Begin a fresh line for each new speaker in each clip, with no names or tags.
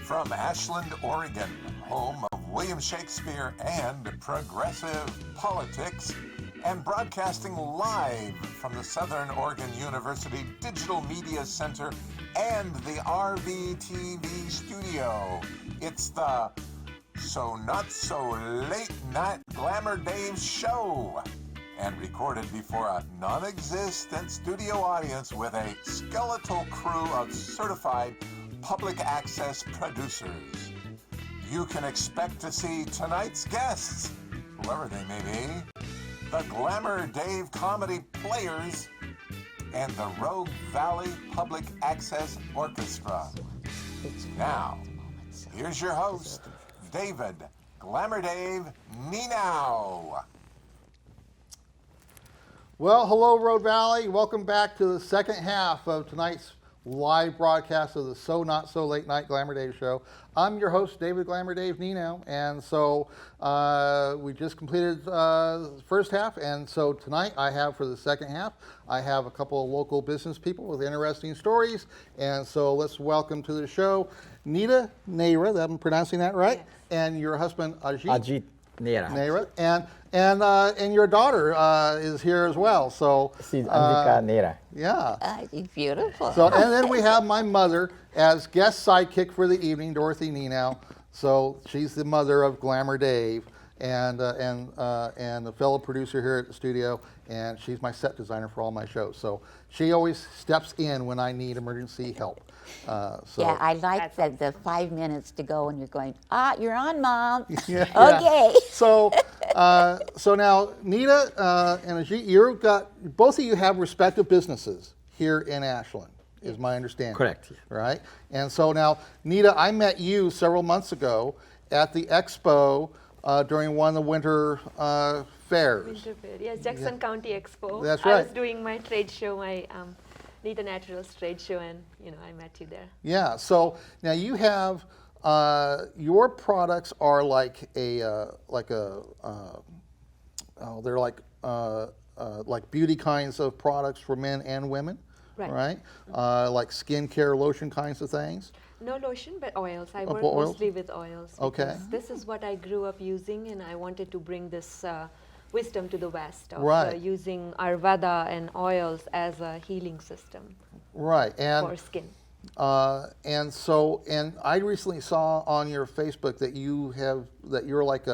From Ashland, Oregon, home of William Shakespeare and progressive politics, and broadcasting live from the Southern Oregon University Digital Media Center and the RVTV studio, it's the So Not So Late Night Glamour Dave show, and recorded before a non-existent studio audience with a skeletal crew of certified public access producers. You can expect to see tonight's guests, whoever they may be, the Glamour Dave Comedy Players, and the Rogue Valley Public Access Orchestra. Now, here's your host, David Glamour Dave Neenow.
Well, hello, Rogue Valley. Welcome back to the second half of tonight's live broadcast of the So Not So Late Night Glamour Dave show. I'm your host, David Glamour Dave Neenow, and so we just completed the first half, and so tonight I have for the second half, I have a couple of local business people with interesting stories, and so let's welcome to the show Neeta Nehra, I'm pronouncing that right, yes. And your husband Ajit Neeta Nehra, and your daughter is here as well. So
she's Ajit Neeta.
Yeah.
She's beautiful.
So and then we have my mother as guest sidekick for the evening, Dorothy Nienow. So she's the mother of Glamour Dave and a fellow producer here at the studio, and she's my set designer for all my shows. So she always steps in when I need emergency help.
Yeah, I like the 5 minutes to go and you're going, you're on, Mom.
Yeah,
okay.
Yeah. So now, Neeta and Ajit, both of you have respective businesses here in Ashland, is my understanding.
Correct.
Right? And so now, Neeta, I met you several months ago at the expo during one of the winter fairs.
Winter fair, yes, Jackson County Expo.
That's right.
I was doing my trade show, my Neeta Naturals trade show, and I met you there.
Yeah. So now you have your products are like they're like beauty kinds of products for men and women, right? Like skincare, lotion kinds of things.
No lotion, but oils. I work
oils?
mostly with oils.
Okay.
This is what I grew up using, and I wanted to bring this wisdom to the West of using Ayurveda and oils as a healing system.
Right. And
for skin.
And I recently saw on your Facebook that you're like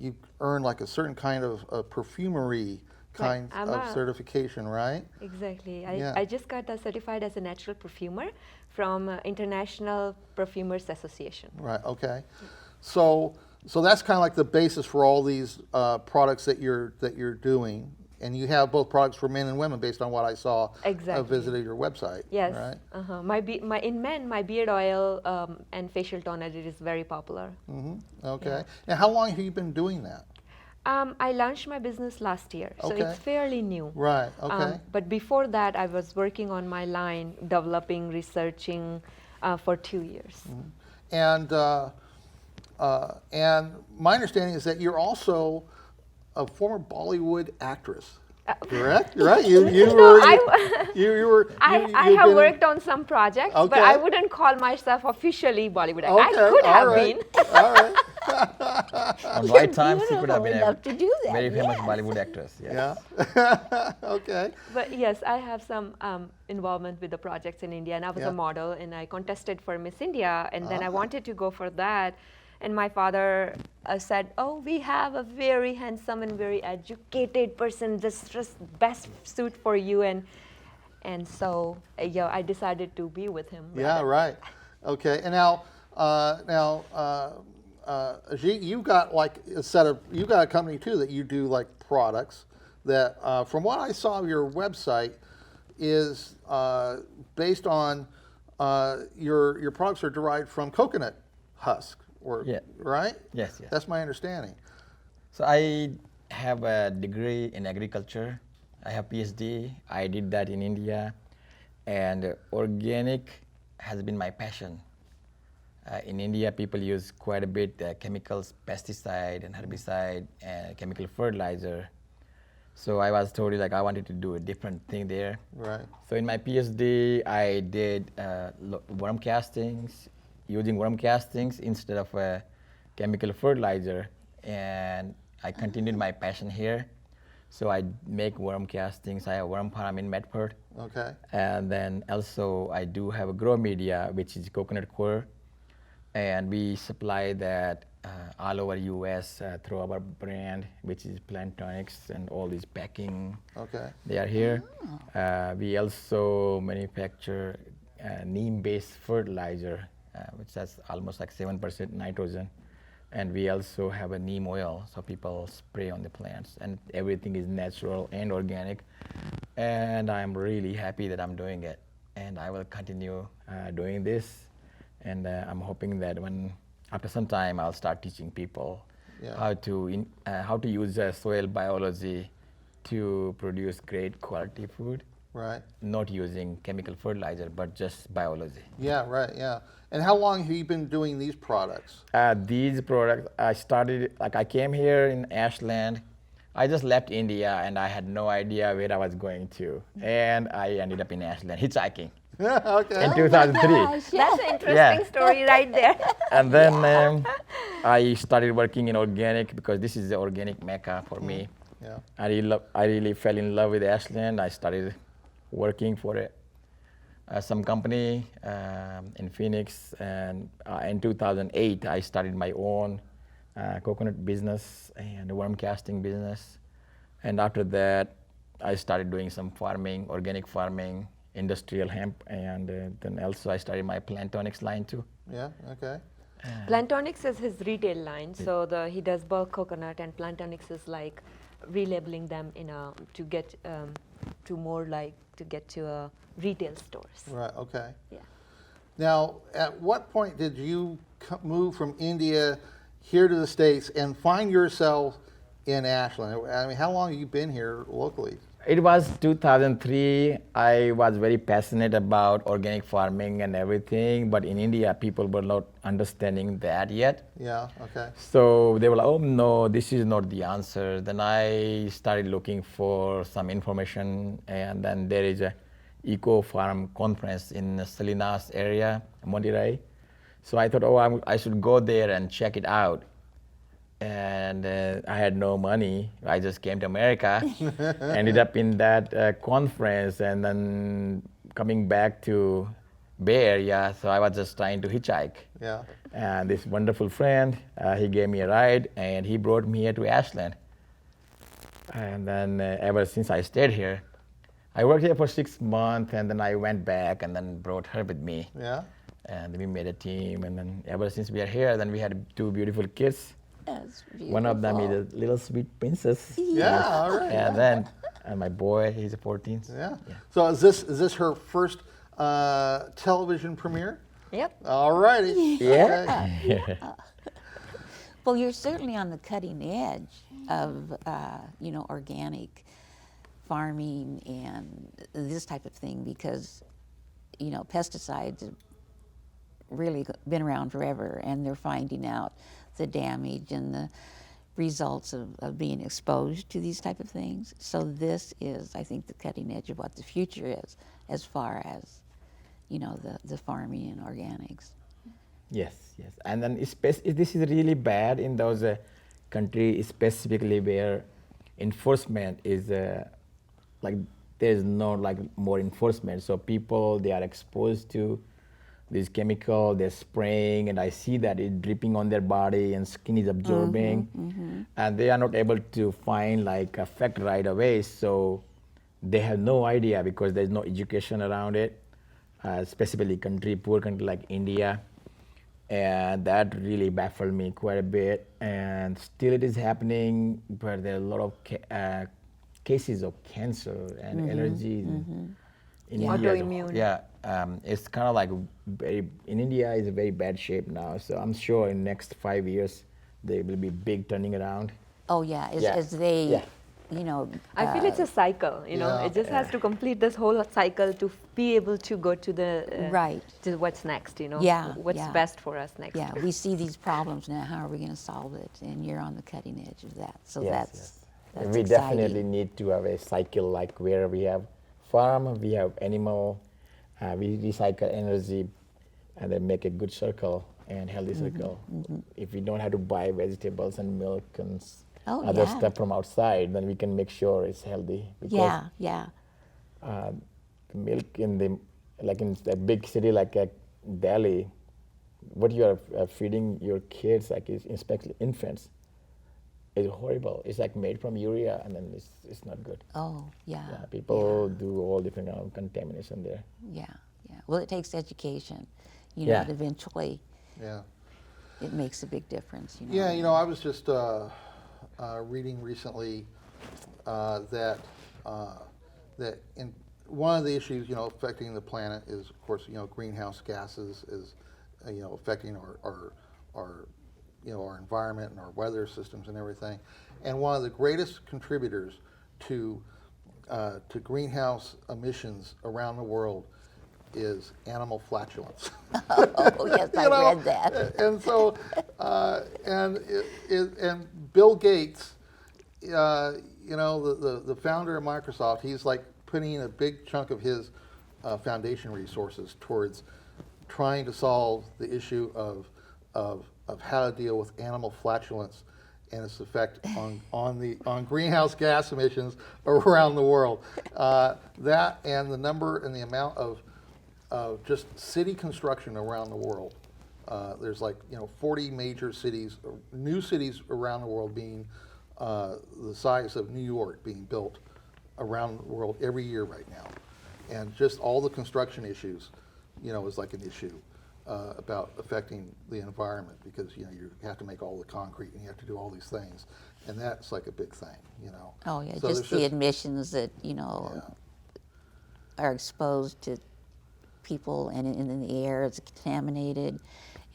you earned like a certain kind of perfumery kind of certification, right?
Exactly. I just got certified as a natural perfumer from International Perfumers Association.
Right. Okay. So that's kind of like the basis for all these products that you're doing, and you have both products for men and women based on what I saw.
Exactly.
I visited your website.
Yes.
Right.
In men, my beard oil and facial toner is very popular.
Mm-hmm. Okay. Yeah. And how long have you been doing that?
I launched my business last year, so it's fairly new.
Right. Okay.
But before that, I was working on my line, developing, researching for 2 years.
Mm-hmm. And my understanding is that you're also a former Bollywood actress. Correct? Right?
I have worked on some projects, but I wouldn't call myself officially Bollywood actor. I could have been.
All right.
On right time, she could have been
love to do that.
very famous Bollywood actress. Yes.
Yeah. Okay.
But yes, I have some involvement with the projects in India, and I was a model, and I contested for Miss India, and then I wanted to go for that. And my father said, we have a very handsome and very educated person, just best suit for you. And so, I decided to be with him.
Yeah, right. Okay. And now, Ajit, you've got like you've got a company too that you do like products that, from what I saw on your website, is based on your products are derived from coconut husk. Right?
Yes.
That's my understanding.
So I have a degree in agriculture. I have PhD. I did that in India, and organic has been my passion. In India, people use quite a bit chemicals, pesticide and herbicide and chemical fertilizer. So I was told like I wanted to do a different thing there.
Right.
So in my PhD, I did worm castings, using worm castings instead of chemical fertilizer, and I continued my passion here. So I make worm castings. I have a worm farm in Medford.
Okay.
And then also I do have a grow media, which is coconut coir, and we supply that all over US through our brand, which is Plantonics, and all these packing.
Okay.
They are here. We also manufacture neem-based fertilizer, which has almost like 7% nitrogen. And we also have a neem oil, so people spray on the plants, and everything is natural and organic. And I'm really happy that I'm doing it, and I will continue doing this. And I'm hoping that after some time, I'll start teaching people how to use soil biology to produce great quality food.
Right.
Not using chemical fertilizer, but just biology.
Yeah, right, yeah. And how long have you been doing these products?
These products, I came here in Ashland. I just left India and I had no idea where I was going to. And I ended up in Ashland hitchhiking
Okay.
in 2003.
That's an interesting story right there.
And then I started working in organic because this is the organic mecca for me.
Yeah.
I really fell in love with Ashland. I started working for some company in Phoenix, and in 2008 I started my own coconut business and worm casting business. And after that I started doing some farming, organic farming, industrial hemp, and then also I started my Plantonics line too.
Yeah, okay.
Plantonics is his retail line, so he does bulk coconut, and Plantonics is like relabeling them to get to retail stores.
Right, okay.
Yeah.
Now, at what point did you move from India here to the States and find yourself in Ashland? I mean, how long have you been here locally?
It was 2003. I was very passionate about organic farming and everything, but in India, people were not understanding that yet.
Yeah, okay.
So they were like, oh no, this is not the answer. Then I started looking for some information, and then there is a Eco Farm conference in Salinas area, Monterey. So I thought, I should go there and check it out. And I had no money. I just came to America, ended up in that conference, and then coming back to Bay Area. So I was just trying to hitchhike.
Yeah.
And this wonderful friend, he gave me a ride, and he brought me here to Ashland. And then ever since I stayed here, I worked here for 6 months, and then I went back and then brought her with me.
Yeah.
And we made a team, and then ever since we are here, then we had 2 beautiful kids.
That's beautiful.
One of them is a little sweet princess.
Yeah, all right.
And then my boy, he's a 14.
Yeah. So is this her first television premiere?
Yep.
All righty.
Yeah.
Okay.
Well, you're certainly on the cutting edge of, organic farming and this type of thing, because, pesticides have really been around forever, and they're finding out the damage and the results of being exposed to these type of things. So this is, I think, the cutting edge of what the future is, as far as, the farming and organics.
Yes. And then this is really bad in those countries, specifically where enforcement is there's no more enforcement. So people, they are exposed to this chemical, they're spraying, and I see that it's dripping on their body and skin is absorbing, and they are not able to find effect right away. So they have no idea because there's no education around it, specifically poor country like India. And that really baffled me quite a bit. And still it is happening, but there are a lot of cases of cancer and allergies in India.
Autoimmune.
Yeah, it's kind of in India is a very bad shape now. So I'm sure in next 5 years there will be big turning around.
Oh yeah, as they you know.
I feel it's a cycle, you know.
Yeah.
It just has to complete this whole cycle to be able to go to the
Right.
to what's next, you know.
Yeah,
What's
yeah.
best for us next.
Yeah, we see these problems now. How are we going to solve it? And you're on the cutting edge of that. So
Yes,
that's
yes.
that's
We
exciting.
definitely need to have a cycle like where we have farm, we have animal, we recycle energy, and then make a good circle and healthy circle. If we don't have to buy vegetables and milk and
Oh,
other
yeah.
stuff from outside, then we can make sure it's healthy. Because
Yeah, yeah.
the milk in the like in a big city like Delhi, what you are feeding your kids, like especially infants, is horrible. It's like made from urea, and then it's not good.
Oh, yeah.
Yeah, people do all different kind of contamination there.
Yeah, yeah. Well, it takes education. You
Yeah.
know, eventually
Yeah.
it makes a big difference. You know.
Yeah, you know, I was just reading recently that in one of the issues, you know, affecting the planet is, of course, you know, greenhouse gases is, you know, affecting our you know, our environment and our weather systems and everything. And one of the greatest contributors to greenhouse emissions around the world is animal flatulence.
Oh, yes, I
You know,
read that.
And so, and Bill Gates, you know, the founder of Microsoft, he's like putting a big chunk of his foundation resources towards trying to solve the issue of how to deal with animal flatulence and its effect on greenhouse gas emissions around the world. That and the number and the amount of just city construction around the world. There's like, you know, 40 major cities, new cities around the world being the size of New York being built around the world every year right now. And just all the construction issues, you know, is like an issue about affecting the environment, because, you know, you have to make all the concrete and you have to do all these things. And that's like a big thing, you know.
Oh, yeah,
So
just
there's
the emissions that, you know,
Yeah.
are exposed to people and in the air. It's contaminated.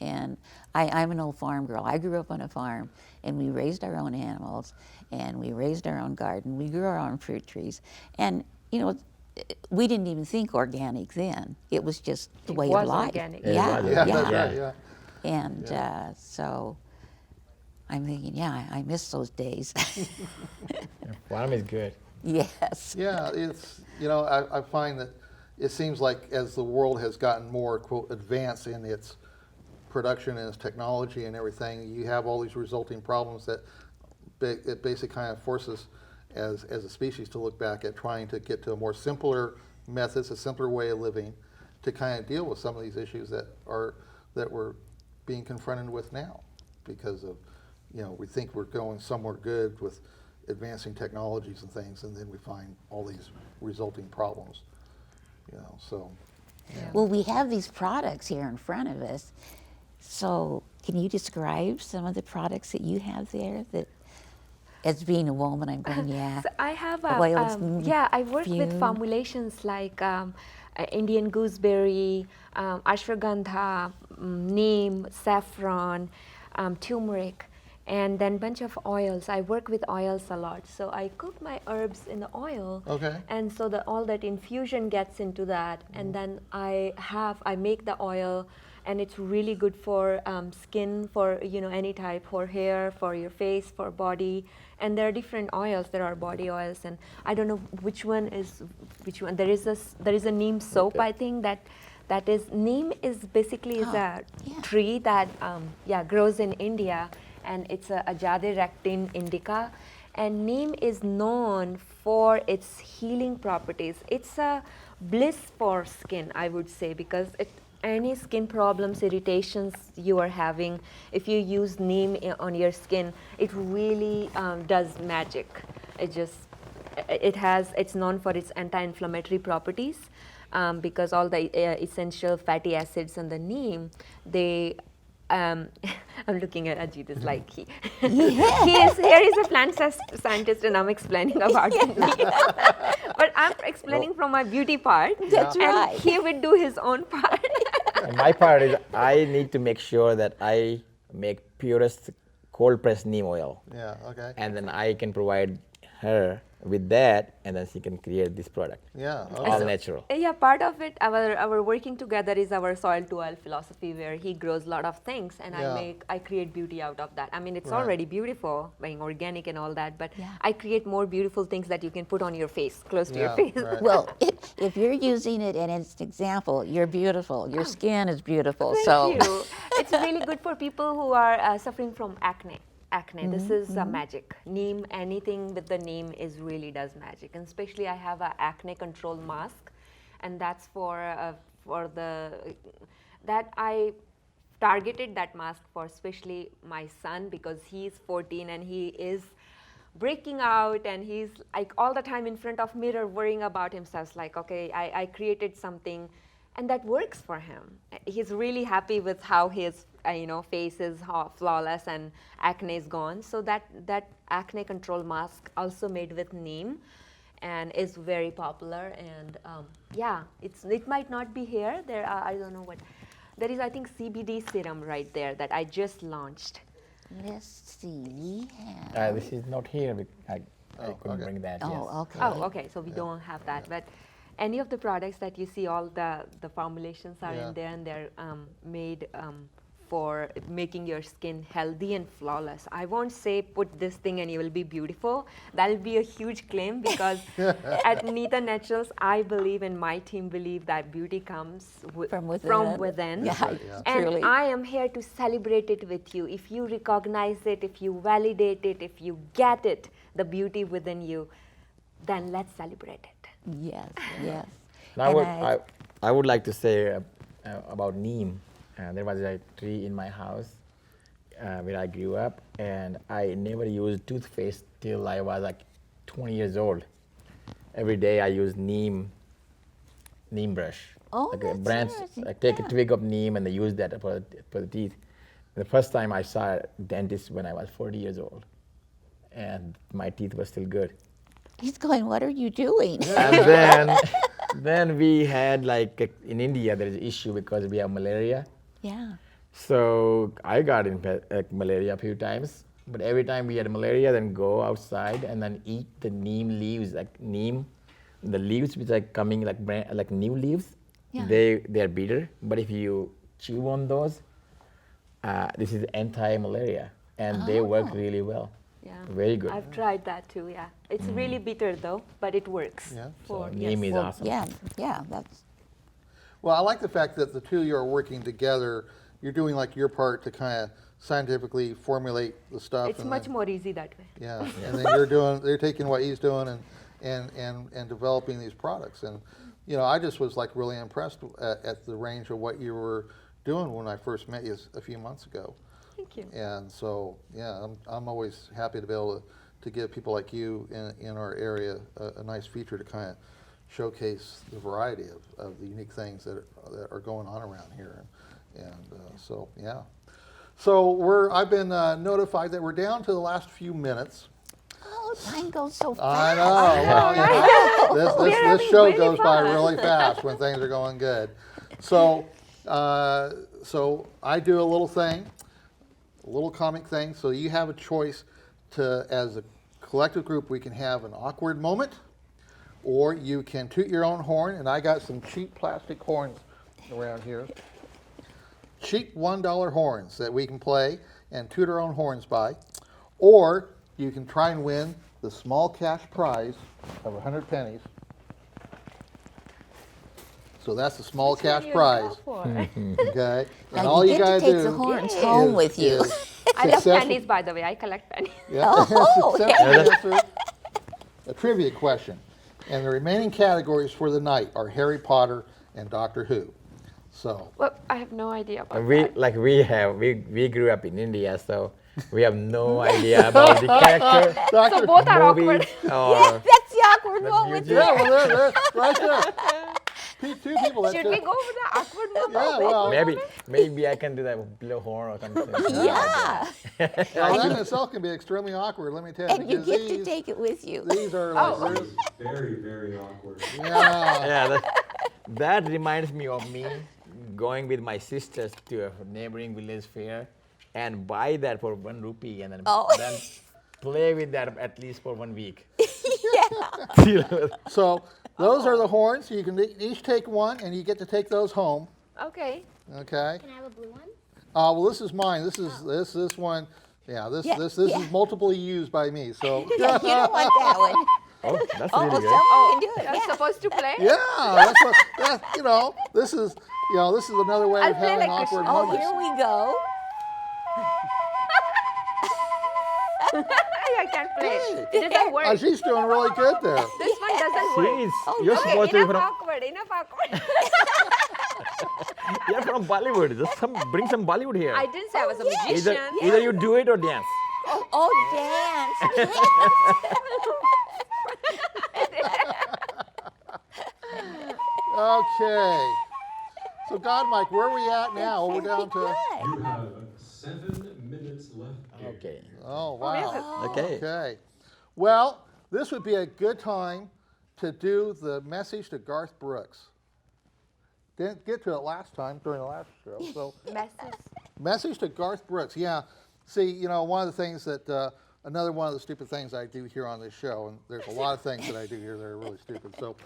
And I'm an old farm girl. I grew up on a farm, and we raised our own animals, and we raised our own garden. We grew our own fruit trees. And, you know, we didn't even think organic then. It was just the
It
way
was
of life.
organic.
It
Yeah,
was,
Yeah,
yeah.
that's right, yeah.
And so I'm thinking, yeah, I miss those days.
Farm is good.
Yes.
Yeah, it's, you know, I find that it seems like as the world has gotten more, quote, advanced in its production and its technology and everything, you have all these resulting problems that it basically kind of forces as a species to look back at trying to get to a more simpler methods, a simpler way of living to kind of deal with some of these issues that we're being confronted with now because of, you know, we think we're going somewhere good with advancing technologies and things, and then we find all these resulting problems, you know, so.
Well, we have these products here in front of us. So can you describe some of the products that you have there that, as being a woman, I'm going, yeah.
So I have
oils,
yeah, I work with
perfume.
formulations like Indian gooseberry, ashwagandha, neem, saffron, turmeric, and then bunch of oils. I work with oils a lot, so I cook my herbs in the oil.
Okay.
And so all that infusion gets into that, and then I make the oil, and it's really good for skin, for, you know, any type, for hair, for your face, for body. And there are different oils. There are body oils, and I don't know which one is which one. There is a neem soap.
Okay.
I think that is neem is basically is a
yeah.
tree that grows in India, and it's a Ajade rectin indica, and neem is known for its healing properties. It's a bliss for skin, I would say, because any skin problems, irritations you are having, if you use neem on your skin, it really does magic. It's known for its anti-inflammatory properties, because all the essential fatty acids in the neem, I'm looking at Ajit, is like he is a plant scientist, and I'm explaining about it. But I'm explaining from my beauty part.
That's
and
right.
he would do his own part.
And my part is I need to make sure that I make purest cold pressed neem oil,
Yeah, okay.
and then I can provide her with that, and then she can create this product.
Yeah.
All
Okay.
natural.
Yeah, part of it, our working together is our soil to oil philosophy, where he grows a lot of things, and
Yeah.
I create beauty out of that. I mean, it's
Right.
already beautiful, being organic and all that, but
Yeah.
I create more beautiful things that you can put on your face, close to your
Yeah,
face.
right.
Well, if you're using it and it's an example, you're beautiful. Your skin is beautiful.
Thank
so
you. It's really good for people who are suffering from acne. This is magic. Neem, anything with the neem is really does magic. And especially I have a acne control mask, and that's for the that I targeted that mask for especially my son, because he's 14 and he is breaking out, and he's like all the time in front of mirror worrying about himself. Like, okay, I created something, and that works for him. He's really happy with how his face is flawless and acne is gone. So that acne control mask also made with neem, and is very popular. And yeah, it might not be here. There are, I don't know what. There is, I think, CBD serum right there that I just launched.
let's see. We have.
This is not here. I
Oh,
couldn't
okay.
bring that.
Oh,
yes.
okay.
Oh, okay. So we don't have that, but any of the products that you see, all the formulations are
Yeah.
in there, and they're made for making your skin healthy and flawless. I won't say put this thing and you will be beautiful. That'll be a huge claim, because at Neeta Naturals, I believe, and my team believe, that beauty comes
From within.
From within.
Yeah,
right, yeah.
And
truly.
I am here to celebrate it with you. If you recognize it, if you validate it, if you get it, the beauty within you, then let's celebrate it.
Yes, yes.
Now,
And
I would like to say about neem. There was a tree in my house where I grew up, and I never used toothpaste till I was like 20 years old. Every day I use neem brush.
Oh,
like a
that's
branch.
interesting.
I take
Yeah.
a twig of neem and I use that for the teeth. The first time I saw a dentist when I was 40 years old, and my teeth were still good.
he's going, what are you doing?
And then we had in India there is an issue because we have malaria.
Yeah.
So I got malaria a few times, but every time we had malaria, then go outside and then eat the neem leaves, like neem, the leaves which are coming like new leaves.
Yeah.
They are bitter, but if you chew on those, this is anti-malaria, and they work really well.
Yeah.
Very good.
I've tried that too, yeah. It's really bitter though, but it works.
Yeah.
So
For,
neem is
Well,
awesome.
yeah, that's.
Well, I like the fact that the two of you are working together. You're doing like your part to kind of scientifically formulate the stuff.
It's
and
much
then-
more easy that way.
Yeah, and then they're taking what he's doing and developing these products. And I just was like really impressed at the range of what you were doing when I first met you a few months ago.
Thank you.
And so, yeah, I'm always happy to be able to give people like you in our area a nice feature to kind of showcase the variety of the unique things that are going on around here. And so, yeah. So I've been notified that we're down to the last few minutes.
Oh, time goes so fast.
I know. Well,
We're
this
having
show
really
goes by
fun.
really fast when things are going good. So, so I do a little thing, a little comic thing. So you have a choice to, as a collective group, we can have an awkward moment, or you can toot your own horn. And I got some cheap plastic horns around here. Cheap $1 horns that we can play and toot our own horns by. Or you can try and win the small cash prize of 100 pennies. So that's the small
Which one
cash
do you
prize.
go for?
Okay?
Now
And all
you
you
get to
gotta
take
do
the horns
is-
home with you.
is
I love
successful-
pennies, by the way. I collect pennies.
Yeah.
Oh,
Successfully answer a trivia question. And the remaining categories for the night are Harry Potter and Doctor Who. So,
Well, I have no idea about
We
that.
we grew up in India, so we have no idea about the character.
Doctor,
So both are
movies
awkward.
or
That's the awkward moment.
music.
yeah, well, there, right there. Two people that
Should we go for the awkward moment?
Yeah, well,
maybe I can do that with blow horn or something.
Yeah.
now that in itself can be extremely awkward, let me tell you.
And you
because
get to
these,
take it with you.
these are
Oh.
like,
Very, very awkward.
yeah.
Yeah, that reminds me of me going with my sisters to a neighboring village fair and buy that for 1 rupee and then,
Oh.
then play with that at least for 1 week.
Yeah.
So those are the horns. You can each take one, and you get to take those home.
Okay.
Okay.
Can I have a blue one?
Well, this is mine. This one. Yeah. This is multiply used by me. So.
Yeah, you don't want that one.
Oh, that's
Oh,
really good.
someone can do it.
I'm
Yeah.
supposed to play?
Yeah, that's what. This is another way
I'll
of
play
having
like this.
awkward
Oh,
moments.
here we go.
I can't play. It doesn't work.
She's doing really good there.
This one doesn't work.
Jeez,
Oh,
you're
okay,
supposed to be
Enough
from,
awkward, enough awkward.
you're from Bollywood. Just bring some Bollywood here.
I didn't say I was a
yeah.
magician.
Either you do it or dance.
Oh, dance.
Okay. So, God, Mike, where are we at now? We're down to.
You have 7 minutes left. Here.
Okay.
Oh, wow.
Okay.
Okay. Well, this would be a good time to do the message to Garth Brooks. Didn't get to it last time during the last show. So, message to Garth Brooks. Yeah. See, one of the things that another one of the stupid things I do here on this show, and there's a lot of things that I do here that are really stupid. So,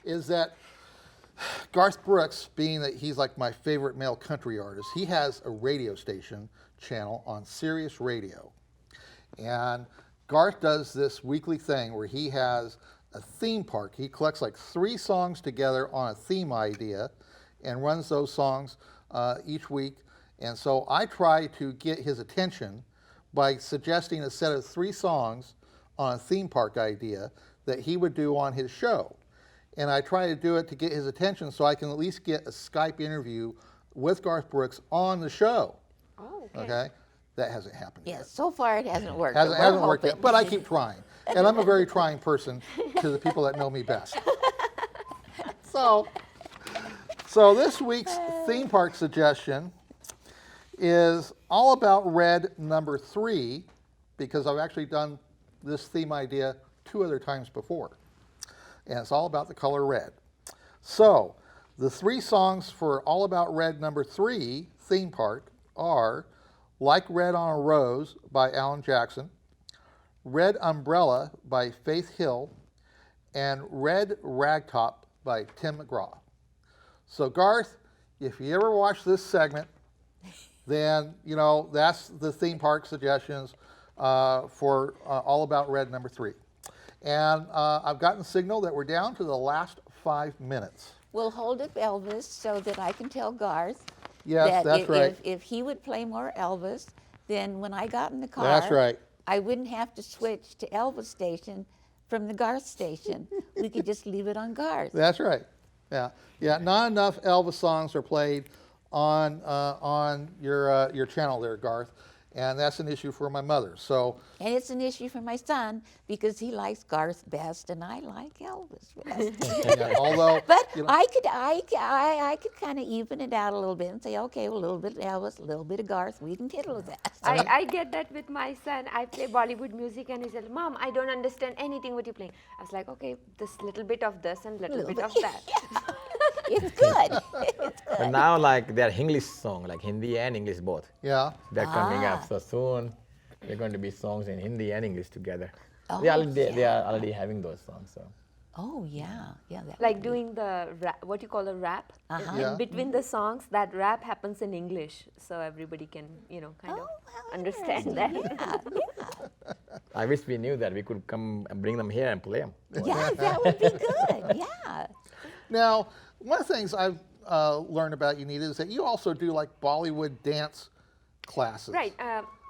is that Garth Brooks, being that he's like my favorite male country artist, he has a radio station channel on Sirius Radio. And Garth does this weekly thing where he has a theme park. He collects like 3 songs together on a theme idea and runs those songs each week. And so I try to get his attention by suggesting a set of 3 songs on a theme park idea that he would do on his show. And I try to do it to get his attention so I can at least get a Skype interview with Garth Brooks on the show.
Oh,
Okay? That hasn't happened
Yeah,
yet.
so far it hasn't worked. but we're
Hasn't worked yet,
hoping.
but I keep trying. And I'm a very trying person to the people that know me best. So this week's theme park suggestion is All About Red number 3, because I've actually done this theme idea 2 other times before. And it's all about the color red. So the 3 songs for All About Red number 3 theme park are Like Red on a Rose by Alan Jackson, Red Umbrella by Faith Hill, and Red Ragtop by Tim McGraw. So Garth, if you ever watch this segment, then that's the theme park suggestions for All About Red number 3. And I've gotten signal that we're down to the last 5 minutes.
We'll hold up Elvis so that I can tell Garth
Yes,
that
that's right.
if he would play more Elvis, then when I got in the car,
That's right.
I wouldn't have to switch to Elvis station from the Garth station. We could just leave it on Garth.
That's right. Yeah, yeah. Not enough Elvis songs are played on your channel there, Garth, and that's an issue for my mother. So.
And it's an issue for my son because he likes Garth best and I like Elvis best.
Yeah, although,
But I could kind of even it out a little bit and say, okay, well, a little bit of Elvis, a little bit of Garth, we can tiddle with that.
I get that with my son. I play Bollywood music and he said, Mom, I don't understand anything what you're playing. I was like, okay, this little bit of this and little bit of that.
It's good. It's good.
But now, like, they're English song, like Hindi and English both.
yeah.
They're coming up. So soon, they're going to be songs in Hindi and English together.
Oh,
They are already having those songs. So.
Oh, yeah. Yeah. That
Like
would be-
doing the rap, what you call a rap.
Uh-huh.
In
Yeah.
between the songs, that rap happens in English. So everybody can, kind of
Oh, well,
understand that.
Yeah.
I wish we knew that. We could come and bring them here and play them.
Yeah, that would be good. Yeah.
Now, one of the things I've learned about you, Nita, is that you also do like Bollywood dance classes.
Right.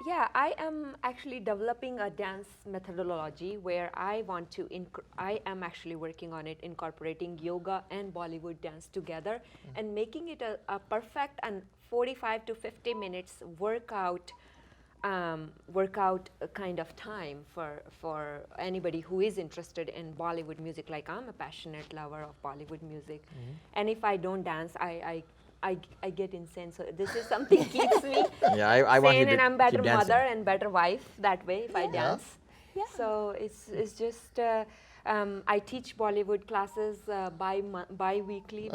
Yeah, I am actually developing a dance methodology where I want to, I am actually working on it, incorporating yoga and Bollywood dance together and making it a perfect and 45 to 50 minutes workout kind of time for anybody who is interested in Bollywood music. Like I'm a passionate lover of Bollywood music, and if I don't dance, I get insane. So this is something keeps me
Yeah, I want you
sane,
to
and I'm better
keep dancing.
mother and better wife that way if I
Yeah.
dance.
Yeah.
So it's just I teach Bollywood classes bi-weekly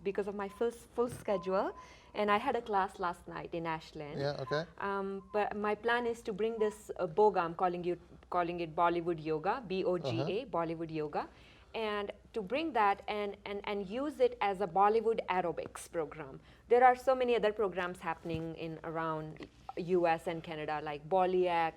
because of my full schedule. And I had a class last night in Ashland.
Yeah, okay.
But my plan is to bring this boga, I'm calling calling it Bollywood Yoga, BOGA, Bollywood Yoga, and to bring that and use it as a Bollywood aerobics program. There are so many other programs happening in around US and Canada, like Bollyx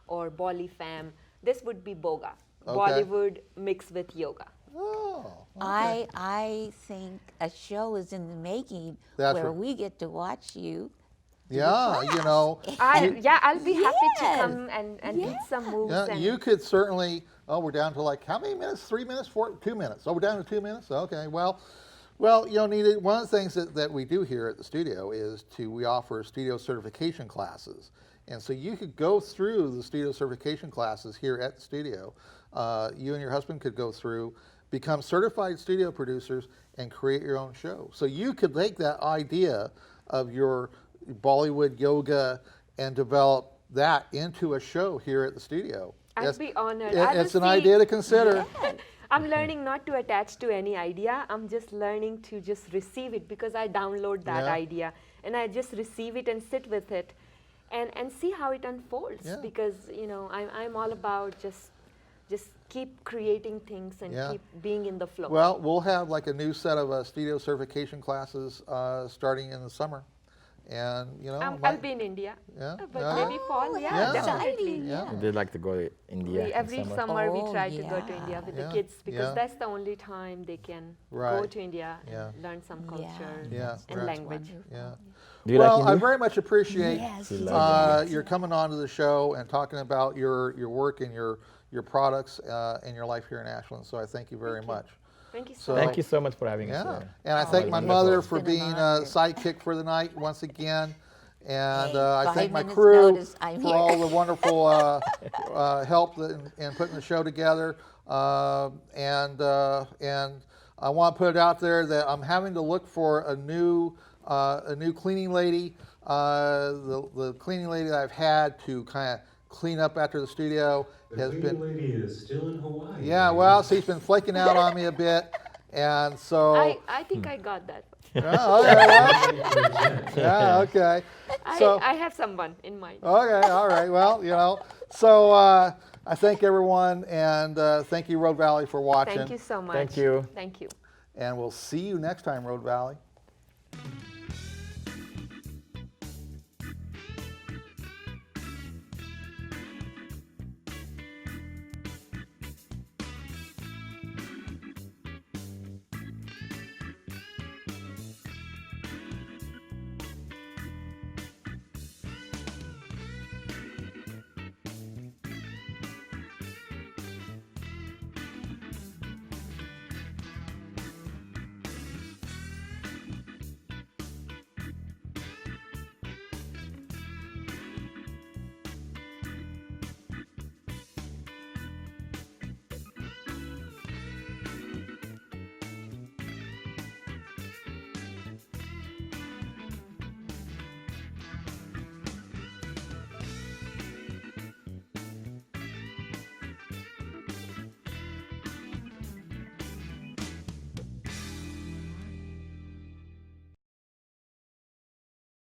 or Bollyfam. This would be Boga, Bollywood mixed with yoga.
Oh,
I think a show is in the making where we get to watch you.
yeah, you know.
I'll be happy to
Yes.
come and teach some moves.
Yeah,
and
you could certainly. Oh, we're down to like how many minutes? 3 minutes? 2 minutes? Oh, we're down to 2 minutes. Okay. Well, you know, Nita, one of the things that we do here at the studio is we offer studio certification classes, and so you could go through the studio certification classes here at the studio. You and your husband could go through, become certified studio producers, and create your own show. So you could take that idea of your Bollywood yoga and develop that into a show here at the studio.
I'd be honored.
It's an idea to consider.
I'm learning not to attach to any idea. I'm just learning to just receive it, because I download that idea and I just receive it and sit with it and see how it unfolds.
Yeah.
Because you know I'm all about just keep creating things and keep being in the flow.
Well, we'll have like a new set of studio certification classes starting in the summer, and you know,
I'll be in India, but maybe fall.
Yeah.
Definitely.
Yeah.
They'd like to go to India. in
Every summer we
Oh,
try to go to India with the kids, because that's the only time they can go
Right.
to India and learn some culture
Yeah.
and
Right.
language.
Yeah.
Do you
Well,
like
I
India?
very much appreciate
Yes,
your coming on to the show and talking about your work and your products and your life here in Ashland. So I thank you very much.
Thank you
So-
so much.
Thank you so much for having us
Yeah,
here.
and I thank my
wonderful.
mother for
It's been an
being
honor.
a sidekick for the night once again. And
Hey,
I
5
thank my
minutes
crew
notice, I'm
for
here.
all the wonderful help in putting the show together. And I want to put it out there that I'm having to look for a new cleaning lady. The cleaning lady that I've had to kind of clean up after the studio
The
has
cleaning
been.
lady is still in Hawaii.
Yeah, well, she's been flaking out on me a bit, and so.
I think I got that.
Oh, okay, well, yeah, okay. So,
I have someone in mind.
okay, all right. Well, you know, so I thank everyone, and thank you, Road Valley, for watching.
Thank you so much.
Thank you.
Thank you.
And we'll see you next time, Road Valley.